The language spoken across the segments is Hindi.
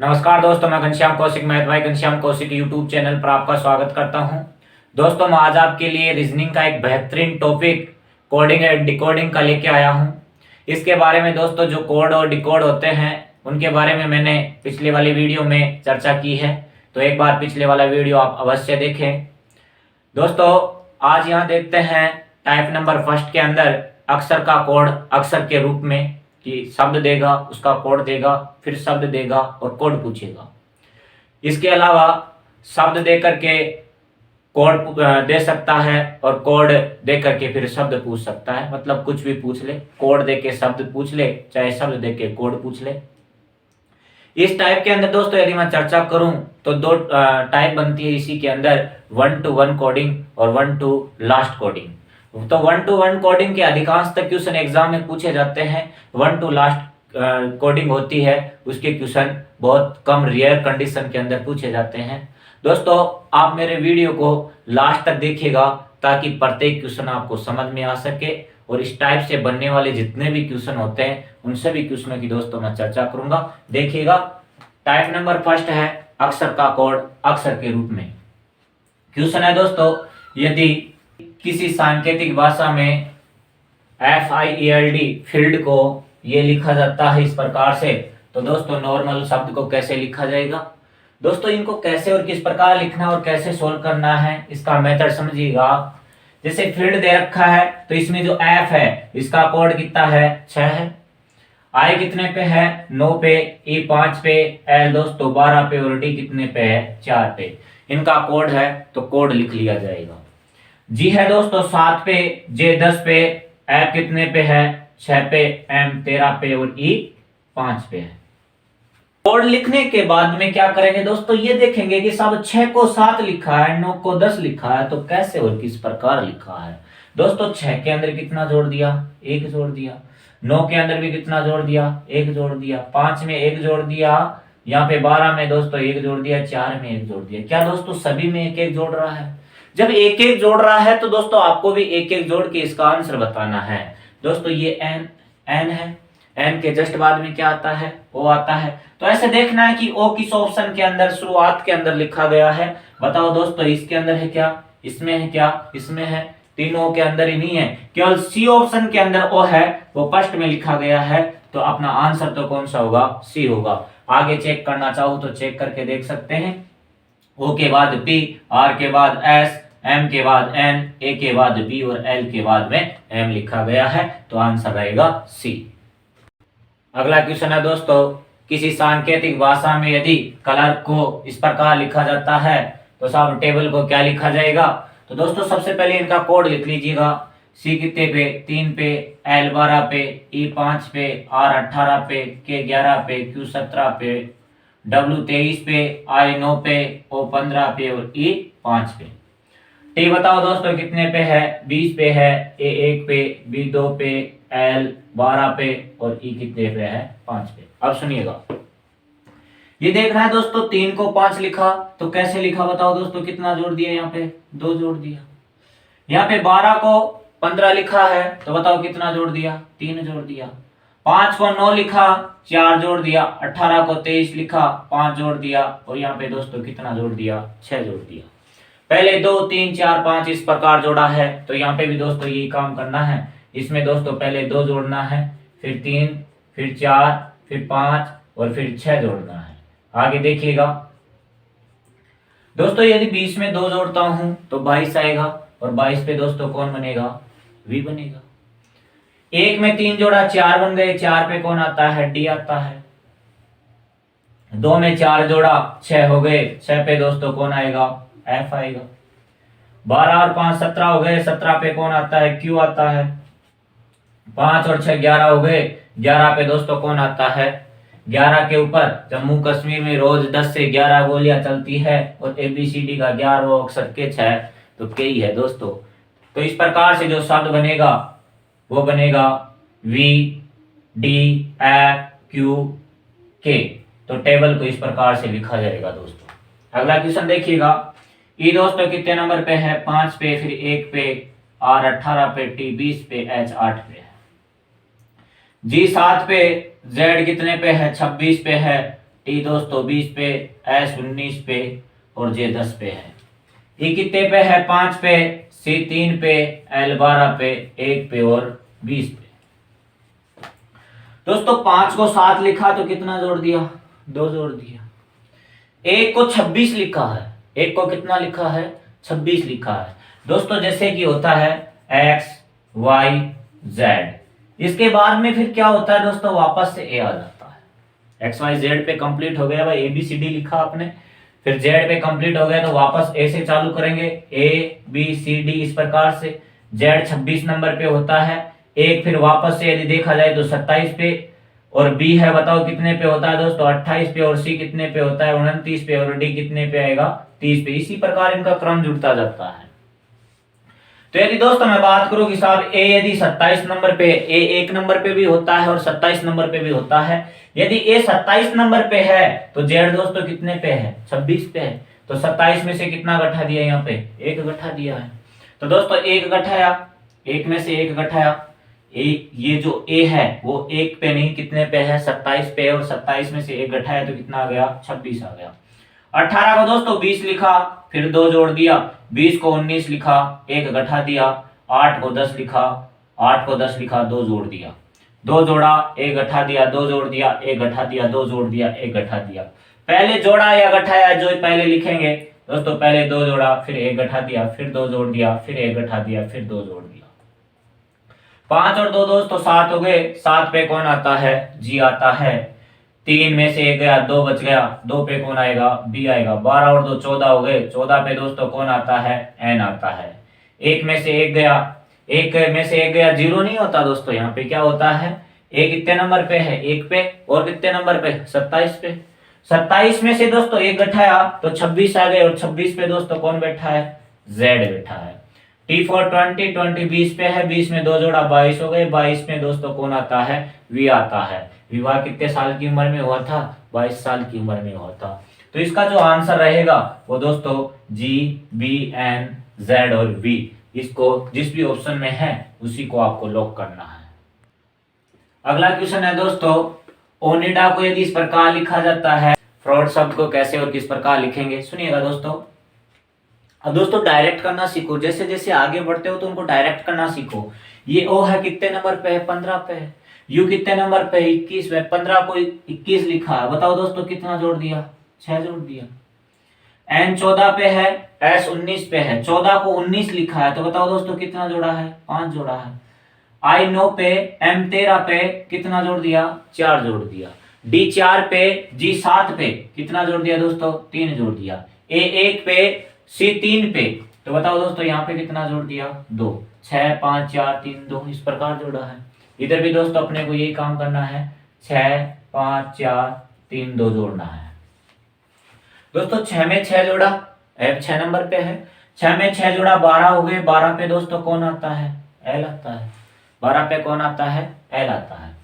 नमस्कार दोस्तों, मैं घनश्याम कौशिक मैथ भाई घनश्याम कौशिक यूट्यूब चैनल पर आपका स्वागत करता हूं। दोस्तों, मैं आज आपके लिए रीजनिंग का एक बेहतरीन टॉपिक कोडिंग एंड डिकोडिंग का लेके आया हूं। इसके बारे में दोस्तों जो कोड और डिकोड होते हैं उनके बारे में मैंने पिछले वाली वीडियो में चर्चा की है, तो एक बार पिछले वाला वीडियो आप अवश्य देखें। दोस्तों, आज यहाँ देखते हैं टाइप नंबर फर्स्ट के अंदर अक्षर का कोड अक्षर के रूप में कि शब्द देगा, उसका कोड देगा, फिर शब्द देगा और कोड पूछेगा। इसके अलावा शब्द दे करके कोड दे सकता है और कोड दे करके फिर शब्द पूछ सकता है, मतलब कुछ भी पूछ ले, कोड दे के शब्द पूछ ले, चाहे शब्द दे के कोड पूछ ले। इस टाइप के अंदर दोस्तों यदि मैं चर्चा करूं तो दो टाइप बनती है इसी के अंदर, 1 to 1 कोडिंग और 1 to लास्ट कोडिंग। तो 1 to 1 कोडिंग के अधिकांश तक क्वेश्चन एग्जाम में पूछे जाते हैं। 1 to लास्ट कोडिंग होती है, उसके क्वेश्चन बहुत कम रेयर कंडीशन के अंदर पूछे जाते हैं। दोस्तों, आप मेरे वीडियो को लास्ट तक देखिएगा ताकि प्रत्येक क्वेश्चन आपको समझ में आ सके, और इस टाइप से बनने वाले जितने भी क्वेश्चन होते हैं उन सभी क्वेश्चनों की दोस्तों मैं चर्चा करूंगा। देखिएगा, टाइप नंबर फर्स्ट है अक्षर का कोड अक्षर के रूप में। क्वेश्चन है दोस्तों, यदि किसी सांकेतिक भाषा में FIELD फील्ड को ये लिखा जाता है इस प्रकार से, तो दोस्तों नॉर्मल शब्द को कैसे लिखा जाएगा। दोस्तों, इनको कैसे और किस प्रकार लिखना और कैसे सोल्व करना है इसका मेथड समझिएगा। जैसे फील्ड दे रखा है तो इसमें जो F है इसका कोड कितना है, 6 है। I कितने पे है, 9 पे, E 5 पे, L दोस्तों 12 पे और D कितने पे है, 4 पे। इनका कोड है तो कोड लिख लिया जाएगा। G है दोस्तों 7 पे, J 10 पे, F कितने पे है, 6 पे, M 13 पे और E 5 पे है। कोड लिखने के बाद में क्या करेंगे दोस्तों, ये देखेंगे कि सब 6 को 7 लिखा है, 9 को 10 लिखा है, तो कैसे और किस प्रकार लिखा है। दोस्तों 6 के अंदर कितना जोड़ दिया, 1 जोड़ दिया। 9 के अंदर भी कितना जोड़ दिया, 1 जोड़ दिया। 5 में 1 जोड़ दिया, यहाँ पे 12 में दोस्तों 1 जोड़ दिया, 4 में 1 जोड़ दिया। क्या दोस्तों सभी में 1 1 जोड़ रहा है। जब 1 1 जोड़ रहा है तो दोस्तों आपको भी 1 1 जोड़ के इसका आंसर बताना है। दोस्तों ये n है, n के जस्ट बाद में क्या आता है, o आता है। तो ऐसे देखना है कि o किस ऑप्शन के अंदर शुरुआत के अंदर लिखा गया है। बताओ दोस्तों, इसके अंदर है क्या, इसमें है क्या, इसमें है, तीनों के अंदर ही नहीं है, केवल सी ऑप्शन के अंदर ओ है, वो फर्स्ट में लिखा गया है। तो अपना आंसर तो कौन सा होगा, सी होगा। आगे चेक करना चाहो तो चेक करके देख सकते हैं। ओ के बाद पी, आर के बाद एस, एम के बाद एन, ए के बाद बी और एल के बाद में एम लिखा गया है, तो आंसर रहेगा सी। अगला क्वेश्चन है दोस्तों, किसी सांकेतिक भाषा में यदि कलर को इस प्रकार लिखा जाता है तो सब टेबल को क्या लिखा जाएगा। तो दोस्तों सबसे पहले इनका कोड लिख लीजिएगा। सी कितने पे, 3 पे, एल 12 पे, ई 5 पे, आर 18 पे, के 11 पे, क्यू 17 पे, डब्ल्यू 23 पे, आई 9 पे, ओ 15 पे और ई 5 पे। टी बताओ दोस्तों कितने पे है, 20 पे है, ए 1 पे, बी 2 पे, एल 12 पे और ई कितने पे है, 5 पे। अब सुनिएगा, ये देख रहा है दोस्तों 3 को 5 लिखा, तो कैसे लिखा बताओ दोस्तों, कितना जोड़ दिया, यहाँ पे 2 जोड़ दिया। यहाँ पे 12 को 15 लिखा है, तो बताओ कितना जोड़ दिया, 3 जोड़ दिया। 5 को 9 लिखा, 4 जोड़ दिया। 18 को 23 लिखा, 5 जोड़ दिया। और यहाँ पे दोस्तों कितना जोड़ दिया, 6 जोड़ दिया। पहले 2 3 4 5 इस प्रकार जोड़ा है, तो यहाँ पे भी दोस्तों यही काम करना है। इसमें दोस्तों पहले 2 जोड़ना है, फिर 3, फिर 4, फिर 5 और फिर 6 जोड़ना है। आगे देखिएगा दोस्तों, यदि 20 में 2 जोड़ता हूं तो 22 आएगा, और 22 पे दोस्तों कौन बनेगा, v बनेगा। 1 में 3 जोड़ा, 4 बन गए, 4 पे कौन आता है, d आता है। 2 में 4 जोड़ा, 6 हो गए, 6 पे दोस्तों कौन आएगा, f आएगा। 12 और 5 17 हो गए, 17 पे कौन आता है, q आता है। 5 और 6 11 हो गए, 11 पे दोस्तों कौन आता है, 11 के ऊपर जम्मू कश्मीर में रोज 10 से 11 गोलियां चलती है, और ABCD का 11वां अक्षर किच है, तो के ही है दोस्तों। तो इस प्रकार से जो शब्द बनेगा वो बनेगा V D F Q K। तो टेबल को इस प्रकार से लिखा जाएगा दोस्तों। अगला क्वेश्चन देखिएगा, ई दोस्तों कितने नंबर पे है, 5 पे, फिर 1 पे, R 18 पे, T 20 पे, H 8 पे है। G 7 पे, Z कितने पे है, 26 पे है, टी दोस्तों 20 पे, एस 19 पे और जे 10 पे है। ई कितने पे है? 5 पे, सी 3 पे, एल 12 पे, 1 पे और 20 पे। दोस्तों 5 को 7 लिखा तो कितना जोड़ दिया? 2 जोड़ दिया। एक को 26 लिखा है, एक को कितना लिखा है? 26 लिखा है। दोस्तों जैसे कि होता है एक्स वाई जेड, इसके बाद में फिर क्या होता है दोस्तों? वापस से ए आ जाता है। एक्स वाई जेड पे कंप्लीट हो गया भाई, ए बी सी डी लिखा आपने, फिर जेड पे कंप्लीट हो गया तो वापस ए से चालू करेंगे, ए बी सी डी इस प्रकार से। जेड 26 नंबर पे होता है, एक फिर वापस से यदि देखा जाए तो 27 पे, और बी है बताओ कितने पे होता है दोस्तों? 28 पे, और सी कितने पे होता है? 29 पे, और डी कितने पे आएगा? 30 पे। इसी प्रकार इनका क्रम जुड़ता जाता है। तो यदि दोस्तों मैं बात करूं कि साहब ए यदि 27 नंबर पे, ए 1 नंबर पे भी होता है और 27 नंबर पे भी होता है। यदि ए 27 नंबर पे है तो जेड दोस्तों कितने पे है? 26 पे है। तो 27 में से कितना गठा दिया? यहाँ पे 1 गठा दिया है। तो दोस्तों 1 गठाया, 1 में से 1 गठाया, ये जो ए है वो 1 पे नहीं, कितने पे है? 27 पे, और 27 में से 1 घटाया तो कितना आ गया? 26 आ गया। 18 को दोस्तों 20 लिखा, फिर 2 जोड़ दिया, 20 को 19 लिखा, 1 घटा दिया, 8 को 10 लिखा, 8 को 10 लिखा, 2 जोड़ दिया, 2 जोड़ा, 1 घटा दिया, 2 जोड़ दिया, 1 घटा दिया, 2 जोड़ दिया, 1 घटा दिया। पहले जोड़ा या घटाया जो पहले लिखेंगे दोस्तों, पहले 2 जोड़ा, फिर 1 घटा दिया, फिर 2 जोड़ दिया, फिर 1 घटा दिया, फिर 2 जोड़ दिया। 5 और 2 दोस्तों 7 हो गए। 7 पे कौन आता है? जी आता है। 3 में से 1 गया, 2 बच गया, 2 पे कौन आएगा? बी आएगा। 12 और 2 14 हो गए। 14 पे दोस्तों कौन आता है? एन आता है। 1 में से 1 गया, 1 में से 1 गया, 0 नहीं होता दोस्तों, यहाँ पे क्या होता है? ए कितने नंबर पे है? 1 पे, और कितने नंबर पे? 27 पे। 27 में से दोस्तों 1 घटाया तो 26 आ गए, और 26 पे दोस्तों कौन बैठा है? जेड बैठा है। टी फॉर 20, 20 20 पे है, 20 में 2 जोड़ा 22 हो गए। 22 में दोस्तों कौन आता है? वी आता है। विवाह कितने साल की उम्र में हुआ था? 22 साल की उम्र में हुआ था। तो इसका जो आंसर रहेगा वो दोस्तों जी, बी, एन, जेड और वी, इसको जिस भी ऑप्शन में है उसी को आपको लॉक करना है। अगला क्वेश्चन है दोस्तों, ओनिडा को यदि इस प्रकार लिखा जाता है, फ्रॉड शब्द को कैसे और किस प्रकार लिखेंगे? सुनिएगा दोस्तों। अब दोस्तों डायरेक्ट करना सीखो, जैसे जैसे आगे बढ़ते हो तो उनको डायरेक्ट करना सीखो। ये ओ है कितने नंबर पे है? 15 पे है। यू कितने नंबर पे? 21 पे। 15 को 21 लिखा है, बताओ दोस्तों कितना जोड़ दिया? 6 जोड़ दिया। एन 14 पे है, एस 19 पे है। 14 को 19 लिखा है तो बताओ दोस्तों कितना जोड़ा है? 5 जोड़ा है। आई 9 पे, एम 13 पे, कितना जोड़ दिया? 4 जोड़ दिया। डी 4 पे, जी 7 पे, कितना जोड़ दिया दोस्तों? 3 जोड़ दिया। ए 1 पे, सी 3 पे, तो बताओ दोस्तों यहाँ पे कितना जोड़ दिया? 2। 6 5 4 3 2, इस प्रकार जोड़ा है। इधर भी दोस्तों अपने को यही काम करना है, 6 5 4 3 2 जोड़ना है। दोस्तों 6 में 6 जोड़ा, एफ 6 नंबर पे है। 6 में 6 जोड़ा 12 हो गए। 12 पे दोस्तों कौन आता है? एल आता है। 12 पे कौन आता है? एल आता है।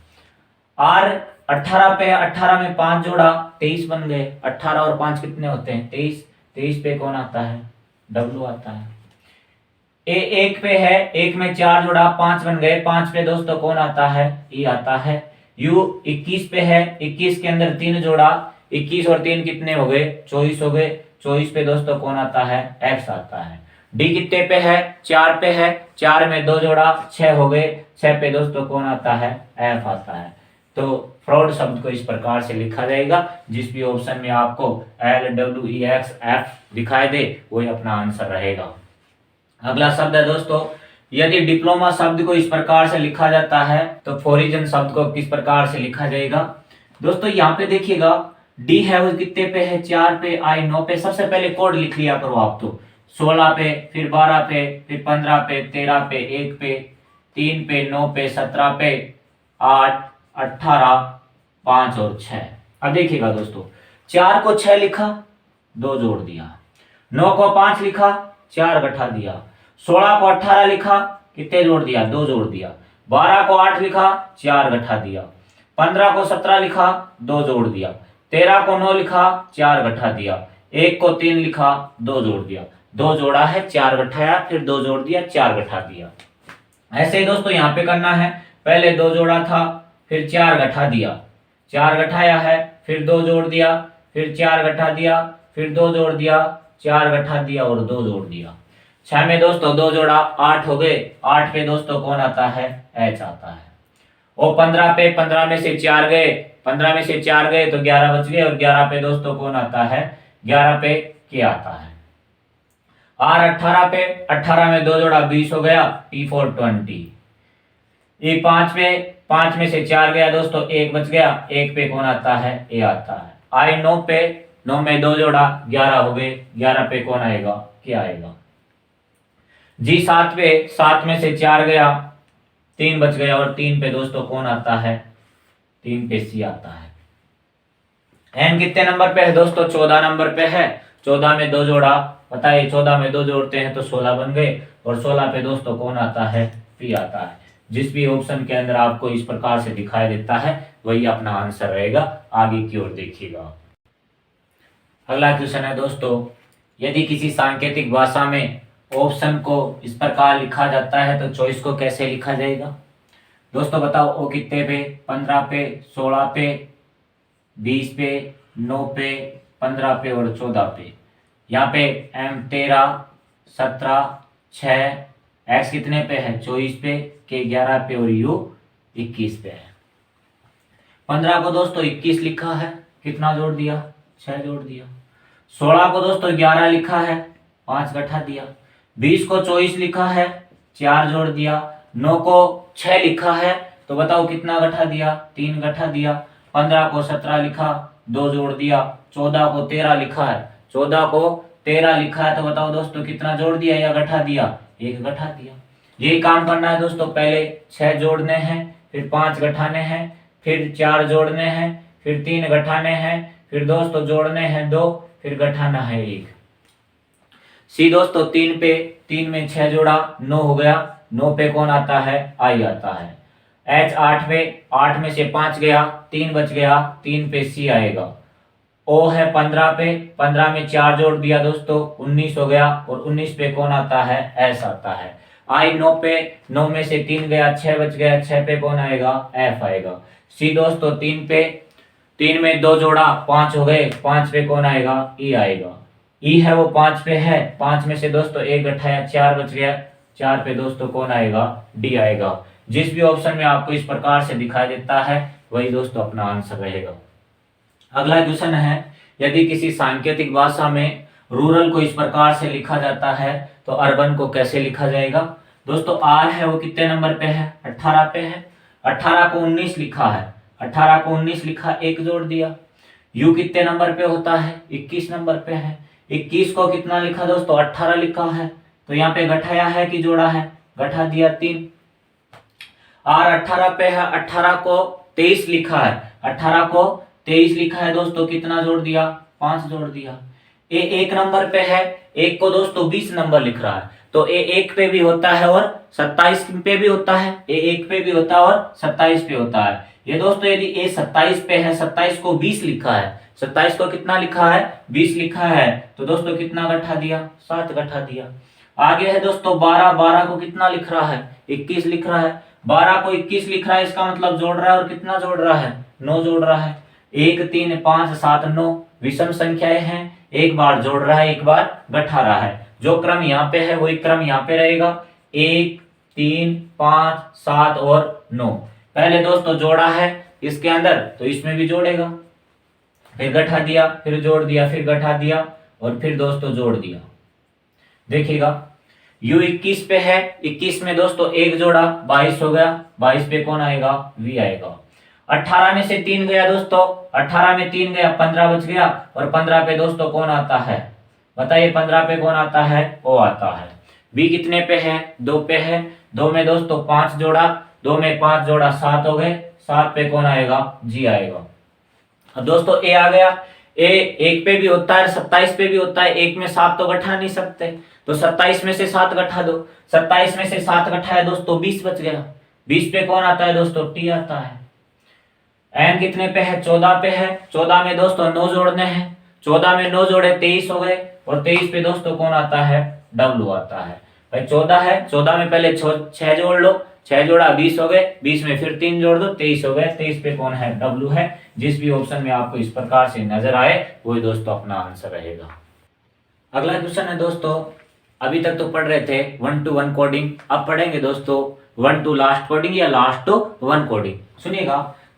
आर 18 पे, 18 में 5 जोड़ा, 23 बन गए। 18 और 5 कितने होते हैं? 23। 23 पे कौन आता है? डब्लू आता है। ए 1 पे है, 1 में 4 जोड़ा, 5 बन गए। 5 पे दोस्तों कौन आता है? ई आता है। यू 21 पे है, 21 के अंदर 3 जोड़ा, 21 और 3 कितने हो गए? 24 हो गए। 24 पे दोस्तों कौन आता है? एक्स आता है। डी कितने पे है? 4 पे है। 4 में 2 जोड़ा, 6 हो गए। 6 पे दोस्तों कौन आता है? एफ आता है। तो फ्रॉड शब्द को इस प्रकार से लिखा जाएगा, जिस भी ऑप्शन में आपको L W E x F दिखाई दे वही अपना आंसर रहेगा। अगला शब्द है दोस्तों, यदि डिप्लोमा शब्द को इस प्रकार से लिखा जाता है तो फोरिजन शब्द को किस प्रकार से लिखा जाएगा? दोस्तों यहाँ पे देखिएगा, डी है वो कितने पे है? 4 पे। आई 9 पे। सबसे पहले कोड लिख लिया करो आप तो। 16 पे, फिर 12 पे, फिर 15 पे, 13 पे, 1 पे, 3 पे, 9 पे, 17 पे, 8, 18, 5 और 6। अब देखिएगा दोस्तों, 4 को 6 लिखा, 2 जोड़ दिया। 9 को 5 लिखा, 4 घटा दिया। 16 को 18 लिखा, कितने जोड़ दिया? 2 जोड़ दिया। 12 को 8 लिखा, 4 घटा दिया। 15 को 17 लिखा, 2 जोड़ दिया। 13 को 9 लिखा, 4 घटा दिया। 1 को 3 लिखा, 2 जोड़ दिया। 2 जोड़ा है, 4 घटाया, फिर 2 जोड़ दिया, 4 घटा दिया। ऐसे ही दोस्तों यहाँ पे करना है, पहले 2 जोड़ा था, फिर 4 घटा दिया, 4 घटाया है, फिर 2 जोड़ दिया, फिर 4 घटा दिया, फिर 2 जोड़ दिया, 4 घटा दिया और 2 जोड़ दिया। 6 में दोस्तों 2 जोड़ा 8 हो गए। 8 पे दोस्तों कौन आता है? एच आता है। और 15 पे 15 में से 4 गए, 15 में से 4 गए तो 11 बच गए और 11 पे दोस्तों कौन आता है? 11 पे के आता है। आर 18 पे 18 में 2 जोड़ा 20 हो गया, T4 20। ये 5 में से 4 गया दोस्तों, 1 बच गया, 1 पे कौन आता है? ए आता है। आई 9 पे 9 में 2 जोड़ा 11 हो गए, 11 पे कौन आएगा? क्या आएगा? जी 7 पे 7 में से 4 गया, 3 बच गया और 3 पे दोस्तों कौन आता है? 3 पे सी आता है। एन कितने नंबर पे है दोस्तों? 14 नंबर पे है। 14 में 2 जोड़ा, बताइए 14 में 2 जोड़ते हैं तो 16 बन गए और 16 पे दोस्तों कौन आता है? पी आता है। जिस भी ऑप्शन के अंदर आपको इस प्रकार से दिखाई देता है वही अपना आंसर रहेगा। आगे की ओर देखिएगा। अगला क्वेश्चन है दोस्तों, यदि किसी सांकेतिक भाषा में ऑप्शन को इस प्रकार लिखा जाता है तो चॉइस को कैसे लिखा जाएगा? दोस्तों बताओ, ओ कितने पे? 15 पे, 16 पे, 20 पे, 9 पे, 15 पे और 14 पे। यहाँ पे एम 13, 17, 6, एक्स कितने पे है? 24 पे, के 11 पे और यू 21 पे है। 15 को दोस्तों 21 लिखा है, कितना जोड़ दिया? 6 जोड़ दिया। 16 को दोस्तों 11 लिखा है, 5 घटा दिया। 20 को 24 लिखा है, 4 जोड़ दिया। 9 को 6 लिखा है तो बताओ कितना घटा दिया? 3 घटा दिया। 15 को 17 लिखा, 2 जोड़ दिया। 14 को 13 लिखा है, 14 को 13 लिखा है तो बताओ दोस्तों कितना जोड़ दिया या घटा दिया? 1 घटा दिया। यही काम करना है दोस्तों, पहले 6 जोड़ने हैं, फिर 5 घटाने हैं, फिर 4 जोड़ने हैं, फिर 3 घटाने हैं, फिर दोस्तों जोड़ने हैं 2, फिर घटाना है 1। सी दोस्तों 3 पे 3 में 6 जोड़ा 9 हो गया, 9 पे कौन आता है? आई आता है। एच 8 पे 8 में से 5 गया, 3 बच गया, 3 पे सी आएगा। ओ है 15 पे 15 में 4 जोड़ दिया दोस्तों, 19 हो गया और 19 पे कौन आता है? एस आता है। आई 9 पे 9 में से 3 गया, 6 बच गया, 6 पे कौन आएगा? एफ आएगा। सी दोस्तों 3 पे 3 में 2 जोड़ा 5 हो गए, 5 पे कौन आएगा? ई आएगा। ई है वो 5 पे है, 5 में से दोस्तों 1 घटाया, 4 बच गया, 4 पे दोस्तों कौन आएगा? डी आएगा। जिस भी ऑप्शन में आपको इस प्रकार से दिखाई देता है वही दोस्तों अपना आंसर रहेगा। अगला क्वेश्चन है, यदि किसी सांकेतिक भाषा में रूरल को इस प्रकार से लिखा जाता है तो अर्बन को कैसे लिखा जाएगा? दोस्तों आर है वो कितने नंबर पे है? 18 पे है। 18 को 19 लिखा है, 18 को 19 लिखा, 1 जोड़ दिया। यू कितने नंबर पे होता है? 21 नंबर पे है। 21 को कितना लिखा दोस्तों? 18 लिखा है तो यहाँ पे घटाया है कि जोड़ा है? घटा दिया 3। आर 18 पे है, 18 को 23 लिखा है, 18 को 23 लिखा है दोस्तों, कितना जोड़ दिया? 5 जोड़ दिया। ए 1 नंबर पे है, 1 को दोस्तों 20 नंबर लिख रहा है तो ए 1 पे भी होता है और 27 पे भी होता है, ए 1 पे भी होता है और 27 पे होता है। ये दोस्तों यदि ए 27 पे है, 27 को 20 लिखा है, 27 को कितना लिखा है? 20 लिखा है तो दोस्तों कितना घटा दिया? 7 घटा दिया। आगे है दोस्तों 12, 12 को कितना लिख रहा है? 21 लिख रहा है। 12 को 21 लिख रहा है, इसका मतलब जोड़ रहा है और कितना जोड़ रहा है? 9 जोड़ रहा है। 1 3 5 7 9 विषम संख्याएं हैं, एक बार जोड़ रहा है, एक बार घटा रहा है। जो क्रम यहाँ पे है वही क्रम यहाँ पे रहेगा, 1 3 5 7 और 9। पहले दोस्तों जोड़ा है इसके अंदर तो इसमें भी जोड़ेगा, फिर घटा दिया, फिर जोड़ दिया, फिर घटा दिया और फिर दोस्तों जोड़ दिया। देखिएगा यू 21 पे है, 21 में दोस्तों 1 जोड़ा 22 हो गया, 22 पे कौन आएगा? वी आएगा। 18 में से 3 गया दोस्तों, 18 में 3 गया, 15 बच गया और 15 पे दोस्तों कौन आता है? बताइए 15 पे कौन आता है? ओ आता है। बी कितने पे है? 2 पे है। 2 में दोस्तों 5 जोड़ा, 2 में 5 जोड़ा 7 हो गए, 7 पे कौन आएगा? जी आएगा। अब दोस्तों ए आ गया। ए 1 पे भी होता है, 27 पे भी होता है, 1 में 7 तो घटा नहीं सकते तो 27 में से 7 घटा दो। 27 में से 7 घटाया दोस्तों 20 बच गया, 20 पे कौन आता है दोस्तों? टी आता है। एन कितने पे है? 14 पे है। 14 में दोस्तों 9 जोड़ने हैं, 14 में 9 जोड़े 23 हो गए और 23 पे दोस्तों कौन आता है? डब्ल्यू आता है। भाई 14 है, 14 में पहले 6 जोड़ लो, 6 जोड़ा 20 हो गए, 20 में फिर 3 जोड़ दो 23 हो गए। 23 पे कौन है? W है। जिस भी ऑप्शन में आपको इस प्रकार से नजर आए वही दोस्तों अपना आंसर रहेगा। अगला क्वेश्चन है दोस्तों, अभी तक तो पढ़ रहे थे 1 to 1 कोडिंग, अब पढ़ेंगे दोस्तों 1 to लास्ट कोडिंग या लास्ट टू 1 कोडिंग। सुनिएगा,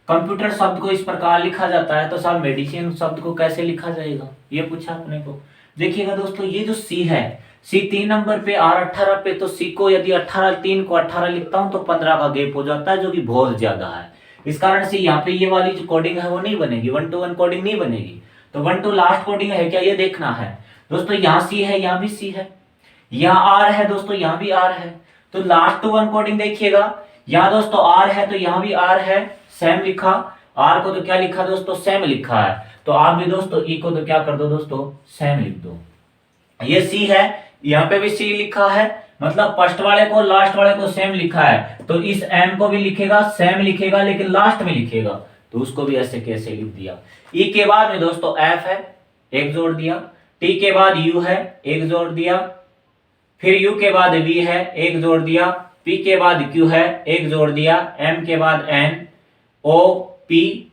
कंप्यूटर शब्द को इस प्रकार लिखा जाता है, तो साहब मेडिसिन शब्द को कैसे लिखा जाएगा, ये पूछा अपने को। देखिएगा दोस्तों, ये जो सी है, सी 3 नंबर पे, R 18 पे, तो सी को यदि 18 3 को 18 लिखता हूं तो 15 का गैप हो जाता है, जो कि बहुत ज्यादा है। इस कारण से यहाँ पे ये वाली जो कोडिंग है वो नहीं बनेगी, 1 to 1 कोडिंग नहीं बनेगी। तो 1 to लास्ट कोडिंग है क्या, ये देखना है दोस्तों। यहाँ सी है, यहाँ भी सी है, यहाँ आर है दोस्तों, यहाँ भी आर है। तो लास्ट टू 1 कोडिंग देखिएगा, यहाँ दोस्तों आर है तो यहाँ भी आर है, सेम लिखा। आर को तो क्या लिखा दोस्तों, सेम लिखा है। तो आप भी दोस्तों ई को तो क्या कर दो दोस्तों, सेम लिख दो। ये सी है, यहाँ पे भी सी लिखा है, मतलब फर्स्ट वाले को लास्ट वाले को सेम लिखा है। तो इस एम को भी लिखेगा, सेम लिखेगा, लेकिन लास्ट में लिखेगा, तो उसको भी ऐसे कैसे लिख दिया। ई के बाद में दोस्तों एफ है, एक जोड़ दिया। टी के बाद यू है, एक जोड़ दिया। फिर यू के बाद वी है, एक जोड़ दिया। पी के बाद क्यू है, एक जोड़ दिया। एम के बाद एन, ओ पी,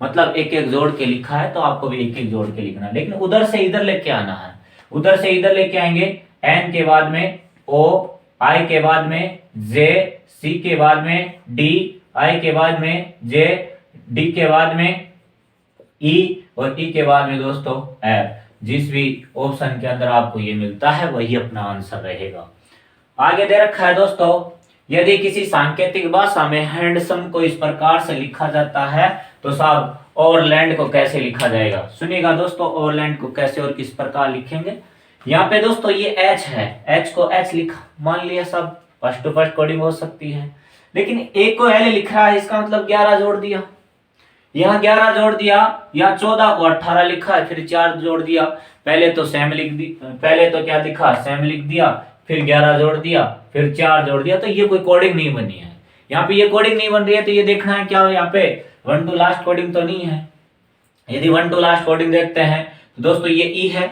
मतलब एक एक जोड़ के लिखा है, तो आपको भी एक एक जोड़ के लिखना है, लेकिन उधर से इधर लेके आना है। उधर से इधर लेके आएंगे, एन के बाद में ओ, आई के बाद में जे, सी के बाद में डी, आई के बाद में जे, डी के बाद में ई, और ई के बाद में दोस्तों एफ। जिस भी ऑप्शन के अंदर आपको ये मिलता है वही अपना आंसर रहेगा। आगे दे रखा है दोस्तों, यदि किसी सांकेतिक भाषा में हैंडसम को इस प्रकार से लिखा जाता है, तो साहब ओवरलैंड को कैसे लिखा जाएगा। सुनिएगा दोस्तों, ओवरलैंड को कैसे और किस प्रकार लिखेंगे। यहाँ पे दोस्तों ये एच है, एच को एच लिखा, मान लिया सब फर्स्ट टू फर्स्ट कोडिंग हो सकती है। लेकिन एक को एल लिख रहा है, इसका मतलब 11 जोड़ दिया, यहाँ 11 जोड़ दिया, यहाँ 14 को 18 लिखा है, फिर 4 जोड़ दिया। पहले तो सेम लिख दी, पहले तो क्या लिखा, सेम लिख दिया, फिर 11 जोड़ दिया, फिर 4 जोड़ दिया। तो ये कोई कोडिंग नहीं बनी है। यहाँ पे ये कोडिंग नहीं बन रही है, तो ये देखना है क्या, यहाँ पे 1 to लास्ट कोडिंग तो नहीं है। यदि 1 to लास्ट कोडिंग देखते हैं तो दोस्तों ये ई है,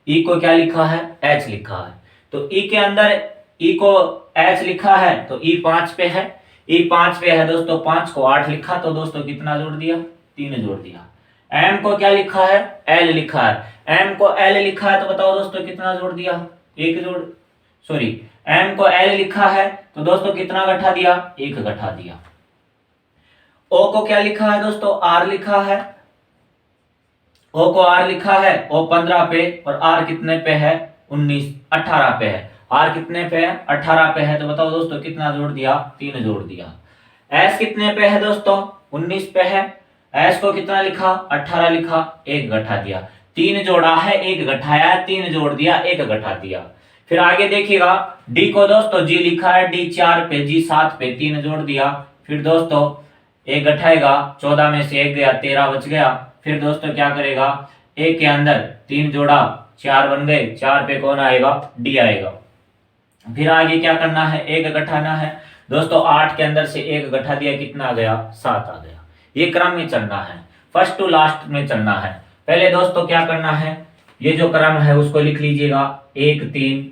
ई को क्या लिखा है, एच लिखा है। तो ई के अंदर ई को एच लिखा है, तो ई 5 पे है, ई 5 पे है दोस्तों, 5 को 8 लिखा, तो दोस्तों कितना जोड़ दिया, 3 जोड़ दिया। एम को क्या लिखा है, एल लिखा है, एम को एल लिखा है, तो बताओ दोस्तों कितना जोड़ दिया, एक जोड़, सॉरी एम को एल लिखा है, तो दोस्तों कितना गठा दिया, एक गठा दिया। ओ को क्या लिखा है दोस्तों, आर लिखा है, ओ को आर लिखा है, ओ 15 पे, और आर कितने पे है, 18 पे है। आर कितने पे है, 18 पे है, तो बताओ दोस्तों कितना जोड़ दिया, 3 जोड़ दिया। एस कितने पे है दोस्तों, 19 पे है, एस को कितना लिखा, 18 लिखा, एक गठा दिया। 3 जोड़ा है, एक घटाया, 3 जोड़ दिया, एक घटा दिया। फिर आगे देखिएगा, डी को दोस्तों जी लिखा है, डी 4 पे, जी 7 पे, 3 जोड़ दिया। फिर दोस्तों एक घटाएगा, 14 में से 1 गया, 13 बच गया। फिर दोस्तों क्या करेगा, एक के अंदर 3 जोड़ा, 4 बन गए, 4 पे कौन आएगा, डी आएगा। फिर आगे क्या करना है, एक घटाना है दोस्तों, 8 के अंदर से 1 घटा दिया, कितना आ गया, 7 आ गया। ये क्रम में चलना है, फर्स्ट टू लास्ट में चलना है। पहले दोस्तों क्या करना है, ये जो क्रम है उसको लिख लीजिएगा, 1 3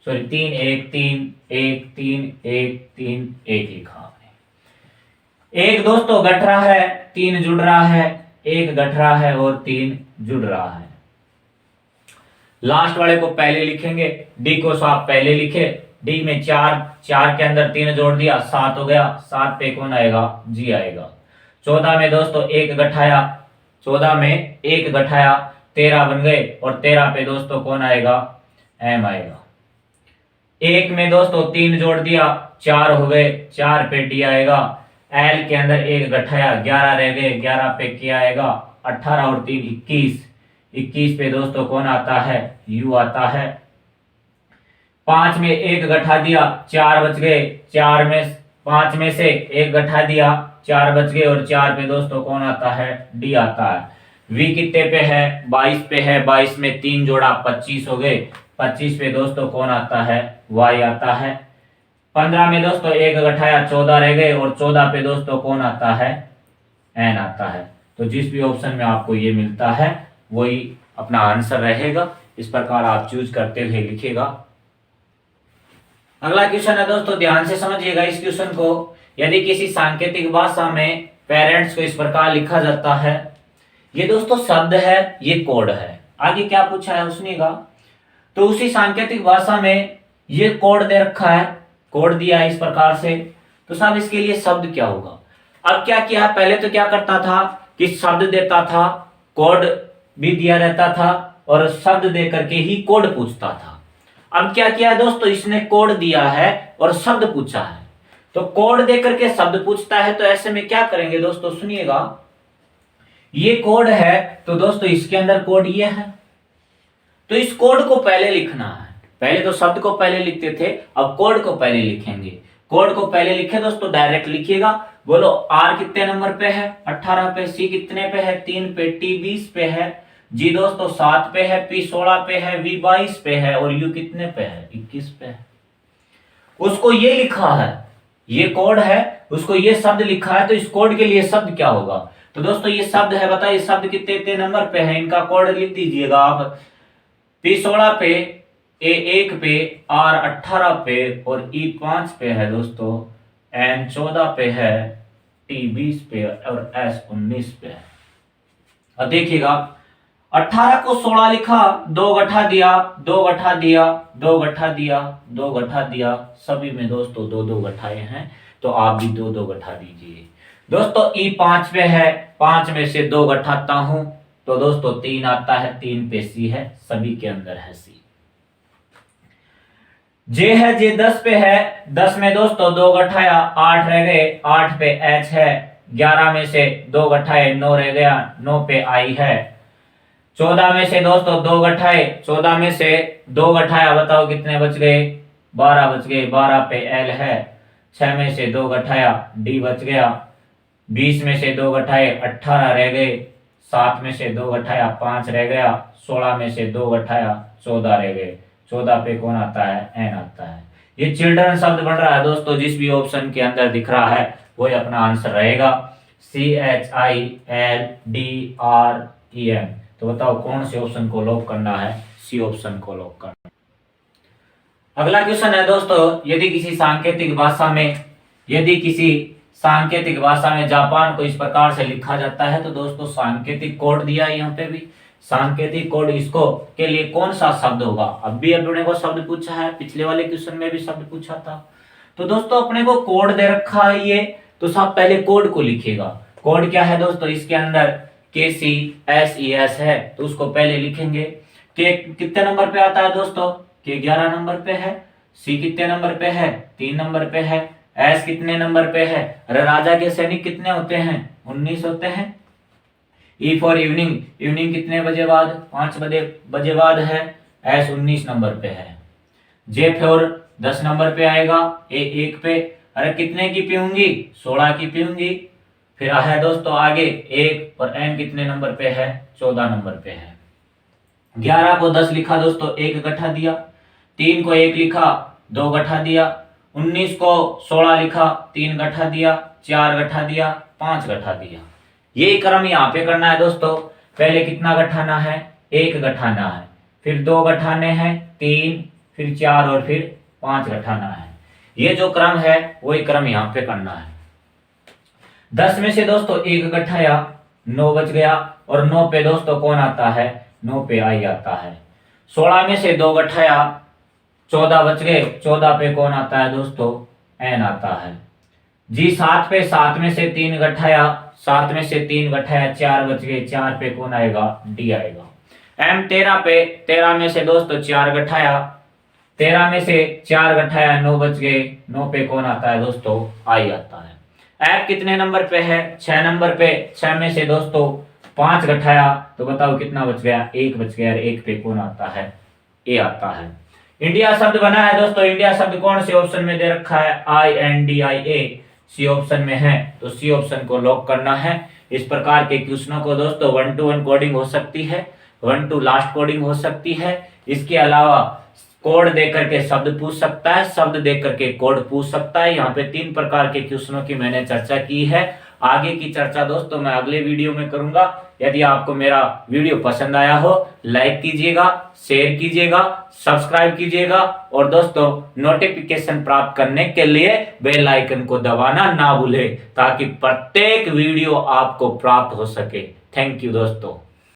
1 3 1 3 1 3 1 लिखा आपने। 1 दोस्तों घट रहा है, 3 जुड़ रहा है, 1 घट रहा है और 3 जुड़ रहा है। लास्ट वाले को पहले लिखेंगे, डी को आप पहले लिखे, डी में 4 के अंदर 3 जोड़ दिया, 7 हो गया, 7 पे कौन आएगा, जी आएगा। 14 में दोस्तों 1 घटाया, 14 में 1 घटाया, 13 बन गए, और 13 पे दोस्तों कौन आएगा, एम आएगा। 1 में दोस्तों 3 जोड़ दिया, 4 हो गए, 4 पे डी आएगा। एल के अंदर 1 घटाया, 11 रह गए, 11 पे क्या आएगा, 18 और 3 21, 21 पे दोस्तों कौन आता है, यू आता है। 5 में 1 घटा दिया, 4 बच गए, 5 में से 1 घटा दिया, 4 बच गए, और 4 पे दोस्तों कौन आता है, डी आता है। वी कितने पे है, 22 पे है, 22 में 3 जोड़ा, 25 हो गए, 25 पे दोस्तों कौन आता है, वाई आता है। 15 में दोस्तों 1 घटाया, 14 रह गए, और 14 पे दोस्तों कौन आता है, एन आता है। तो जिस भी ऑप्शन में आपको ये मिलता है वही अपना आंसर रहेगा। इस प्रकार आप चूज करते हुए लिखेगा। अगला क्वेश्चन है दोस्तों, ध्यान से समझिएगा इस क्वेश्चन को। यदि किसी सांकेतिक भाषा में पेरेंट्स को इस प्रकार लिखा जाता है, ये दोस्तों शब्द है, ये कोड है। आगे क्या पूछा है सुनिएगा। तो उसी सांकेतिक भाषा में ये कोड दे रखा है, कोड दिया है इस प्रकार से, तो साहब इसके लिए शब्द क्या होगा। अब क्या किया, पहले तो क्या करता था कि शब्द देता था, कोड भी दिया रहता था और शब्द दे करके ही कोड पूछता था। अब क्या किया दोस्तों, इसने कोड दिया है और शब्द पूछा है, तो कोड दे करके शब्द पूछता है, तो ऐसे में क्या करेंगे दोस्तों सुनिएगा। ये कोड है तो दोस्तों इसके अंदर कोड ये है, तो इस कोड को पहले लिखना है। पहले तो शब्द को पहले लिखते थे, अब कोड को पहले लिखेंगे। कोड को पहले लिखे दोस्तों, डायरेक्ट लिखिएगा। बोलो आर कितने नंबर पे है, 18 पे। सी कितने पे है, 3 पे। टी 20 पे है। जी दोस्तों 7 पे है। पी 16 पे है। वी 22 पे है। और यू कितने पे है, 21 पे है। उसको ये लिखा है, ये कोड है, उसको ये शब्द लिखा है, तो इस कोड के लिए शब्द क्या होगा। तो दोस्तों ये शब्द है, बताइए शब्द कितने नंबर पे है, इनका कोड लिख दीजिएगा आप। पी 16 पे, ए 1 पे, आर 18 पे और ई 5 पे है दोस्तों, एन 14 पे है, टी 20 पे और एस 19 पे है। अब देखिएगा 18 को 16 लिखा, 2 गठा दिया, 2 गठा दिया, 2 गठा दिया, 2 गठा दिया, सभी में दोस्तों 2-2 गठाए हैं, तो आप भी 2-2 गठा दीजिए। दोस्तों ई 5 पे है, 5 में से 2 गठाता हूं, तो दोस्तों 3 आता है, 3 पे सी है, सभी के अंदर है सी। जे है, जे 10 पे है, 10 में दोस्तों 2 गठाया, 8 रह गए, 8 पे एच है। 11 में से 2 गठाए, 9 रह गया, 9 पे आई है। 14 में से दोस्तों 2 गठाए, 14 में से 2 गठाया, बताओ कितने बच गए, 12 बच गए, 12 पे एल है। 6 में से 2 गठाया, डी बच गया। 20 में से 2 गठाए, 18 रह गए। 7 में से 2 गठाया, 5 रह गया। 16 में से 2 गठाया, 14 रह गए। 14 पे कौन आता है, एन आता है। ये चिल्ड्रन शब्द बन रहा है दोस्तों, जिस भी ऑप्शन के अंदर दिख रहा है वही अपना आंसर रहेगा। CHILDREN। तो बताओ कौन से ऑप्शन को लॉक करना है, सी ऑप्शन को लॉक करना है। अगला क्वेश्चन है दोस्तों, यदि किसी सांकेतिक भाषा में जापान को इस प्रकार से लिखा जाता है, तो दोस्तों सांकेतिक कोड दिया है यहाँ पे भी। सांकेतिक कोड इसको के लिए कौन सा शब्द होगा। अब भी अपने को शब्द पूछा है, पिछले वाले क्वेश्चन में भी शब्द पूछा था। तो दोस्तों अपने को कोड दे रखा है ये, तो सब पहले कोड को लिखेगा। कोड क्या है दोस्तों, इसके अंदर KCSES है, तो उसको पहले लिखेंगे। के कितने नंबर पे आता है दोस्तों, के 11 नंबर पे है। सी कितने नंबर पे है, 3 नंबर पे है। एस कितने नंबर पे है, अरे राजा के सैनिक कितने होते हैं, 19 होते हैं। ई फॉर इवनिंग, इवनिंग कितने बजे बाद, 5 बजे बाद है। एस 19 नंबर पे है। जे फॉर 10 नंबर पे आएगा, ए 1 पे, अरे कितने की पीऊंगी, 16 की पीऊंगी। फिर है दोस्तों आगे 1 और एन कितने नंबर पे है, 14 नंबर पे है। 11 को 10 लिखा दोस्तों, 1 गठा दिया। 3 को 1 लिखा, 2 गठा दिया। 19 को 16 लिखा, 3 गठा दिया। 4 गठा दिया, 5 गठा दिया। ये क्रम यहाँ पे करना है दोस्तों। पहले कितना गठाना है, 1 गठाना है, फिर 2 गठाने हैं, 3, फिर 4 और फिर 5 गठाना है। ये जो क्रम है वही क्रम यहाँ पे करना है। 10 में से दोस्तों 1 गठाया, 9 बच गया। और 9 पे दोस्तों कौन आता है, 9 पे आई आता है। 16 में से 2 गठाया, 14 बच गए। 14 पे कौन आता है दोस्तों, एन आता है। जी 7 पे, 7 में से 3 गठाया, 7 में से 3 गठाया, 4 बच गए। 4 पे कौन आएगा, डी आएगा। एम 13 पे, 13 में से दोस्तों 4 गठाया, 13 में से 4 गठाया, 9 बच गए। 9 पे कौन आता है दोस्तों, आई आता है। एफ कितने नंबर पे है, 6 नंबर पे। 6 में से दोस्तों 5 गठाया, तो बताओ कितना बच गया, 1 बच गया। 1 पे कौन आता है, ए आता है। इंडिया शब्द बना है दोस्तों, इंडिया शब्द कौन से ऑप्शन में दे रखा है, INDIA, सी ऑप्शन में है, तो सी ऑप्शन को लॉक करना है। इस प्रकार के क्वेश्चनों को दोस्तों 1 to 1 कोडिंग हो सकती है, 1 to लास्ट कोडिंग हो सकती है। इसके अलावा कोड दे करके शब्द पूछ सकता है, शब्द दे करके कोड पूछ सकता है। यहाँ पे 3 प्रकार के क्वेश्चनों की मैंने चर्चा की है। आगे की चर्चा दोस्तों मैं अगले वीडियो में करूंगा। यदि आपको मेरा वीडियो पसंद आया हो लाइक कीजिएगा, शेयर कीजिएगा, सब्सक्राइब कीजिएगा और दोस्तों नोटिफिकेशन प्राप्त करने के लिए बेल आइकन को दबाना ना भूलें ताकि प्रत्येक वीडियो आपको प्राप्त हो सके। थैंक यू दोस्तों।